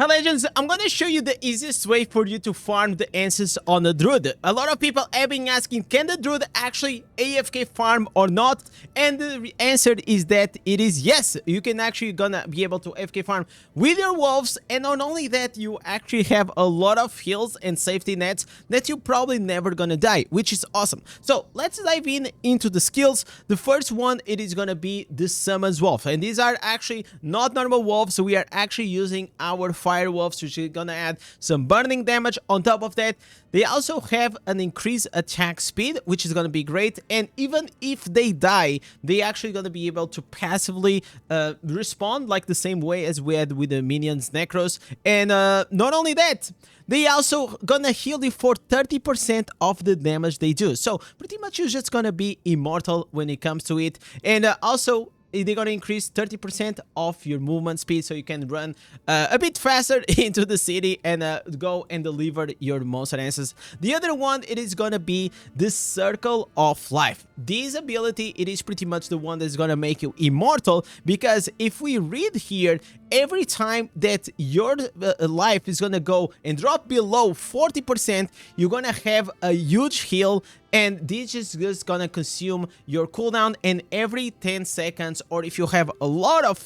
Hi legends, I'm gonna show you the easiest way for you to farm the ancestors on the Druid. A lot of people have been asking, can the Druid actually AFK farm or not? And the answer is that it is yes. You can actually gonna be able to AFK farm with your wolves, and not only that, you actually have a lot of heals and safety nets that you probably never gonna die, which is awesome. So let's dive into the skills. The first one, it is gonna be the summons wolf, and these are actually not normal wolves. So we are actually using our fire wolves, which is gonna add some burning damage. On top of that, they also have an increased attack speed, which is gonna be great. And even if they die, they actually gonna be able to passively respawn like the same way as we had with the minions Necros. And not only that, they also gonna heal you for 30% of the damage they do. So pretty much you're just gonna be immortal when it comes to it. And also, they're gonna increase 30% of your movement speed, so you can run a bit faster into the city and go and deliver your monster answers. The other one, it is gonna be the Circle of Life. This ability, it is pretty much the one that's gonna make you immortal, because if we read here, every time that your life is gonna go and drop below 40%, you're gonna have a huge heal, and this is just gonna consume your cooldown. And every 10 seconds, or if you have a lot of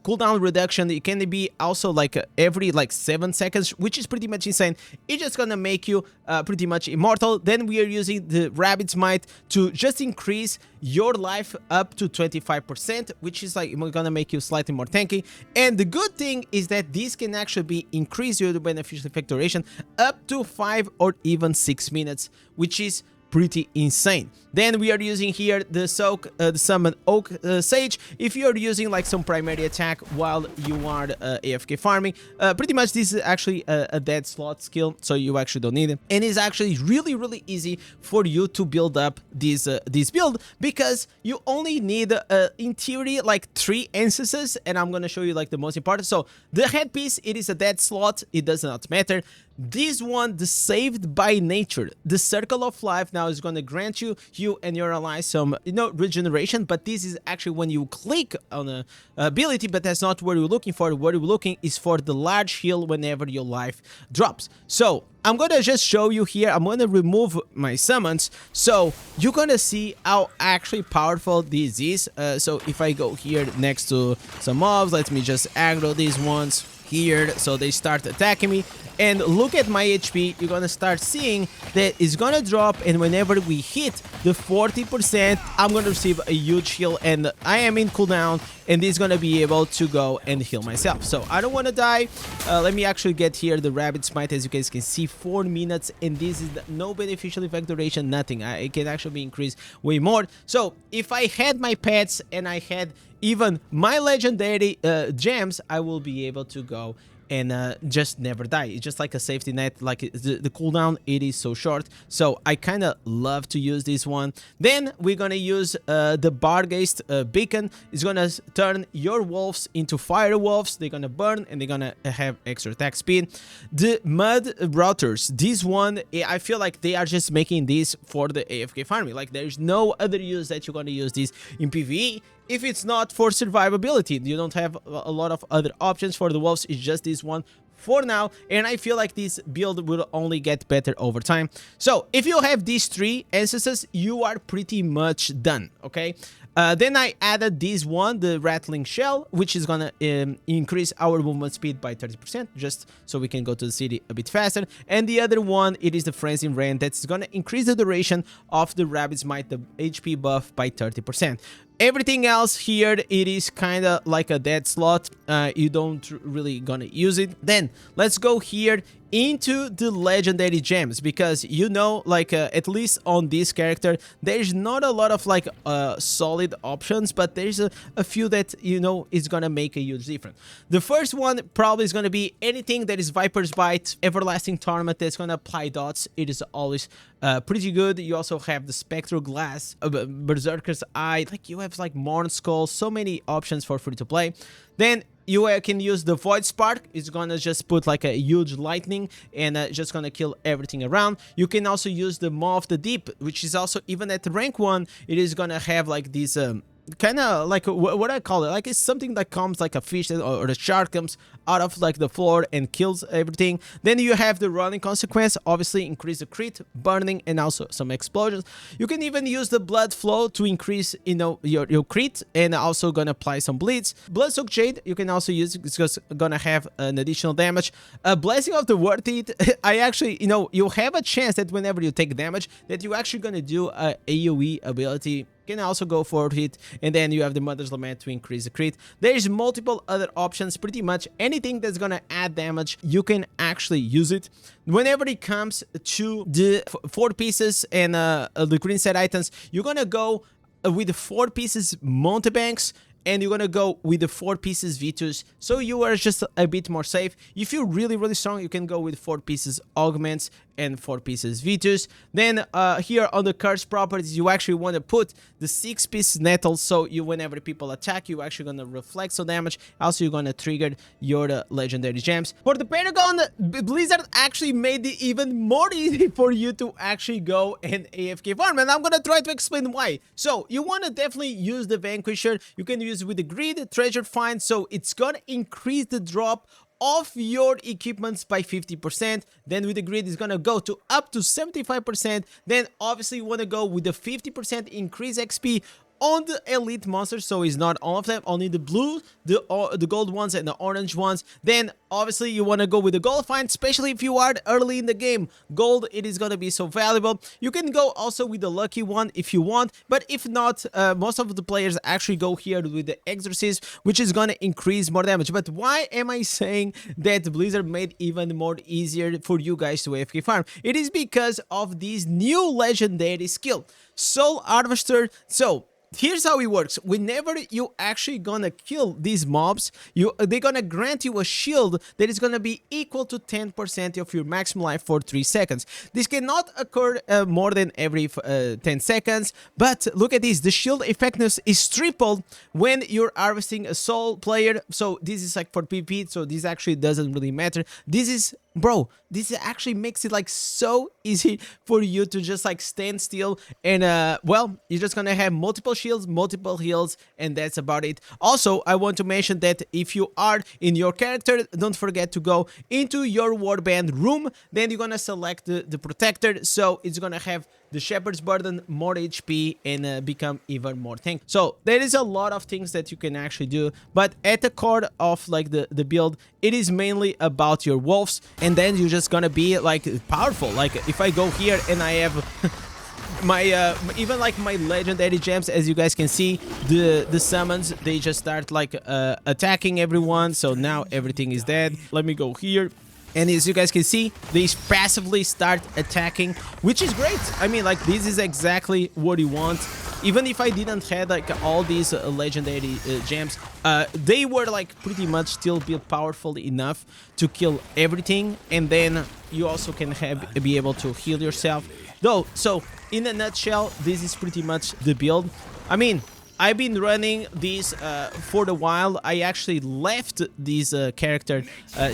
cooldown reduction, it can be also like every 7 seconds, which is pretty much insane. It's just gonna make you pretty much immortal. Then we are using the Rabbit's Might to just increase your life up to 25%, which is gonna make you slightly more tanky. And the good thing is that this can actually be increase your beneficial effect duration up to 5 or even 6 minutes, which is pretty insane. Then we are using here the summon Oak Sage. If you are using like some primary attack while you are AFK farming, pretty much this is actually a dead slot skill, so you actually don't need it. And it's actually really easy for you to build up this build, because you only need in theory like 3 ancestors, and I'm gonna show you like the most important. So the headpiece, it is a dead slot, it does not matter. This one, the Saved by Nature, the Circle of Life, now is going to grant you and your allies some regeneration, but this is actually when you click on a ability, but that's not what you're looking for. What you're looking is for the large heal whenever your life drops. So I'm gonna just show you here. I'm gonna remove my summons, so you're gonna see how actually powerful this is. So if I go here next to some mobs, let me just aggro these ones here, so they start attacking me, and look at my HP. You're gonna start seeing that it's gonna drop, and whenever we hit the 40%, I'm gonna receive a huge heal, and I am in cooldown, and this is gonna be able to go and heal myself. So I don't want to die. Let me actually get here the Rabbit's Might. As you guys can see, 4 minutes, and this is no beneficial effect duration, nothing. It can actually be increased way more. So if I had my pets and I had even my legendary gems, I will be able to go and just never die. It's just like a safety net. Like the cooldown, it is so short, so I kind of love to use this one. Then we're gonna use the Bargeist beacon. It's gonna turn your wolves into fire wolves. They're gonna burn, and they're gonna have extra attack speed. The Mud Routers, this one, I feel like they are just making this for the AFK farming. Like there's no other use that you're gonna use this in PvE if it's not for survivability. You don't have a lot of other options for the wolves. It's just this one for now, and I feel like this build will only get better over time. So if you have these 3 ancestors, you are pretty much done, okay? Then I added this one, the Rattling Shell, which is gonna increase our movement speed by 30%, just so we can go to the city a bit faster. And the other one, it is the Frenzied Rain, that's gonna increase the duration of the Rabbit's Might, the HP buff, by 30%. Everything else here, it is kind of like a dead slot. You don't really gonna use it. Then let's go here into the legendary gems, because at least on this character, there's not a lot of solid options, but there's a few that is gonna make a huge difference. The first one probably is gonna be anything that is Viper's Bite, Everlasting Torment, that's gonna apply dots. It is always pretty good. You also have the Spectral Glass, Berserker's Eye, you have Morn Skull, so many options for free to play. Then you can use the Void Spark. It's gonna just put a huge lightning and just gonna kill everything around. You can also use the Maw of the Deep, which is also, even at rank 1, it is gonna have this kind of like what I call it, like it's something that comes like a fish or a shark comes out of like the floor and kills everything. Then you have the running consequence, obviously increase the crit, burning, and also some explosions. You can even use the blood flow to increase, you know, your crit, and also gonna apply some bleeds. Blood soak jade you can also use, it's just gonna have an additional damage. Blessing of the worth it, I actually, you know, you have a chance that whenever you take damage that you actually gonna do a AoE ability. Can also go for it, and then you have the Mother's Lament to increase the crit. There's multiple other options. Pretty much anything that's gonna add damage, you can actually use it. Whenever it comes to the 4 pieces and the green set items, you're gonna go with the 4 pieces mountebanks, and you're gonna go with the 4 pieces Vitus, so you are just a bit more safe. If you're really strong, you can go with 4 pieces augments and 4 pieces Vitus. Then here on the curse properties, you actually want to put the 6 piece Nettle, so you, whenever people attack, you actually gonna reflect some damage. Also, you're gonna trigger your legendary gems. For the Paragon, Blizzard actually made it even more easy for you to actually go and AFK farm, and I'm gonna try to explain why. So you want to definitely use the Vanquisher. You can use with the greed, treasure find, so it's gonna increase the drop of your equipments by 50%. Then with the grid is gonna go to up to 75%. Then obviously you want to go with the 50% increase XP on the elite monsters, so it's not all of them, only the blue, the gold ones and the orange ones. Then obviously you want to go with the gold find, especially if you are early in the game. Gold, it is going to be so valuable. You can go also with the lucky one if you want, but if not, most of the players actually go here with the exorcism, which is going to increase more damage. But why am I saying that Blizzard made even more easier for you guys to AFK farm? It is because of this new legendary skill, Soul Harvester. So here's how it works. Whenever you actually gonna kill these mobs, they're gonna grant you a shield that is gonna be equal to 10% of your maximum life for 3 seconds. This cannot occur more than every 10 seconds, but look at this. The shield effectiveness is tripled when you're harvesting a soul player. So this is like for PvP, so this actually doesn't really matter. This is, bro, this actually makes it like so easy for you to just like stand still and well, you're just gonna have multiple shields, multiple heals, and that's about it. Also, I want to mention that if you are in your character, don't forget to go into your Warband Room. Then you're gonna select the protector, so it's gonna have the Shepherd's Burden, more HP, and become even more tanky. So there is a lot of things that you can actually do, but at the core of like the build, it is mainly about your wolves, and then you're just gonna be like powerful. Like if I go here and I have my even like my legendary gems, as you guys can see, the summons, they just start like attacking everyone, so now everything is dead. Let me go here. And as you guys can see, they passively start attacking, which is great. I mean, like, this is exactly what you want. Even if I didn't have like all these legendary gems, they were like pretty much still built powerful enough to kill everything. And then you also can be able to heal yourself. Though, so in a nutshell, this is pretty much the build. I mean, I've been running this for a while. I actually left this character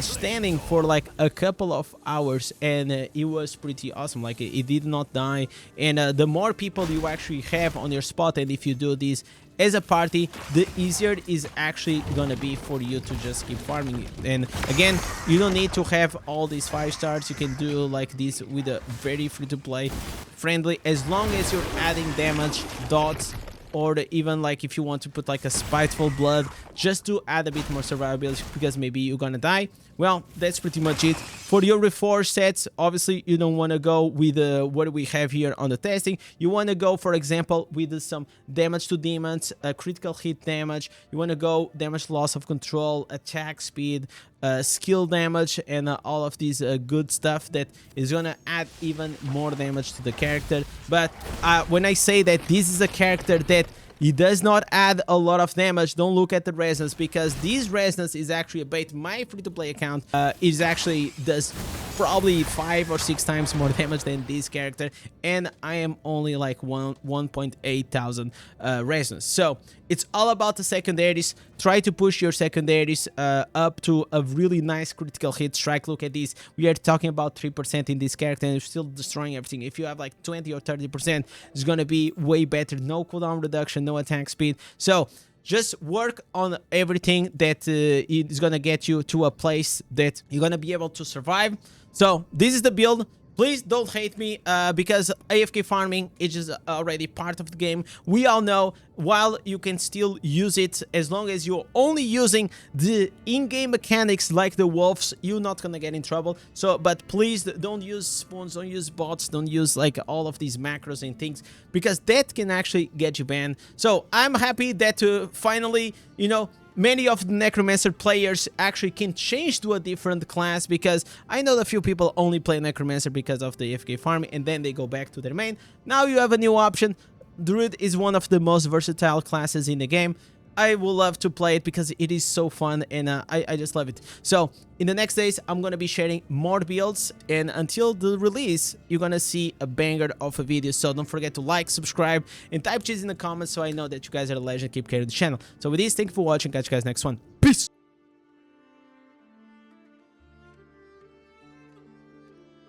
standing for like a couple of hours, and it was pretty awesome. Like it did not die, and the more people you actually have on your spot, and if you do this as a party, the easier it is actually gonna be for you to just keep farming it. And again, you don't need to have all these 5 stars. You can do like this with a very free-to-play friendly, as long as you're adding damage, dots, or even like if you want to put like a spiteful blood just to add a bit more survivability because maybe you're gonna die. Well, that's pretty much it. For your Reforge sets, obviously you don't want to go with what we have here on the testing. You want to go, for example, with some damage to demons, critical hit damage. You want to go damage loss of control, attack speed, skill damage, and all of these good stuff that is gonna add even more damage to the character. But when I say that this is a character that it does not add a lot of damage, don't look at the resonance, because this resonance is actually a bait. My free-to-play account is actually does probably 5 or 6 times more damage than this character, and I am only like 1.8 thousand resonance. So it's all about the secondaries. Try to push your secondaries up to a really nice critical hit strike. Look at this. We are talking about 3% in this character and you're still destroying everything. If you have like 20 or 30%, it's gonna be way better. No cooldown reduction, no attack speed. So just work on everything that is gonna get you to a place that you're gonna be able to survive. So this is the build. Please don't hate me because AFK farming is just already part of the game. We all know, while you can still use it, as long as you're only using the in-game mechanics like the wolves, you're not gonna get in trouble. So, but please don't use spawns, don't use bots, don't use like all of these macros and things, because that can actually get you banned. So I'm happy that finally, you know, many of the Necromancer players actually can change to a different class, because I know a few people only play Necromancer because of the AFK farming and then they go back to their main. Now you have a new option. Druid is one of the most versatile classes in the game. I would love to play it because it is so fun, and I just love it. So in the next days, I'm going to be sharing more builds, and until the release, you're going to see a banger of a video. So don't forget to like, subscribe, and type cheese in the comments so I know that you guys are a legend. Keep carrying the channel. So with this, thank you for watching. Catch you guys next one. Peace!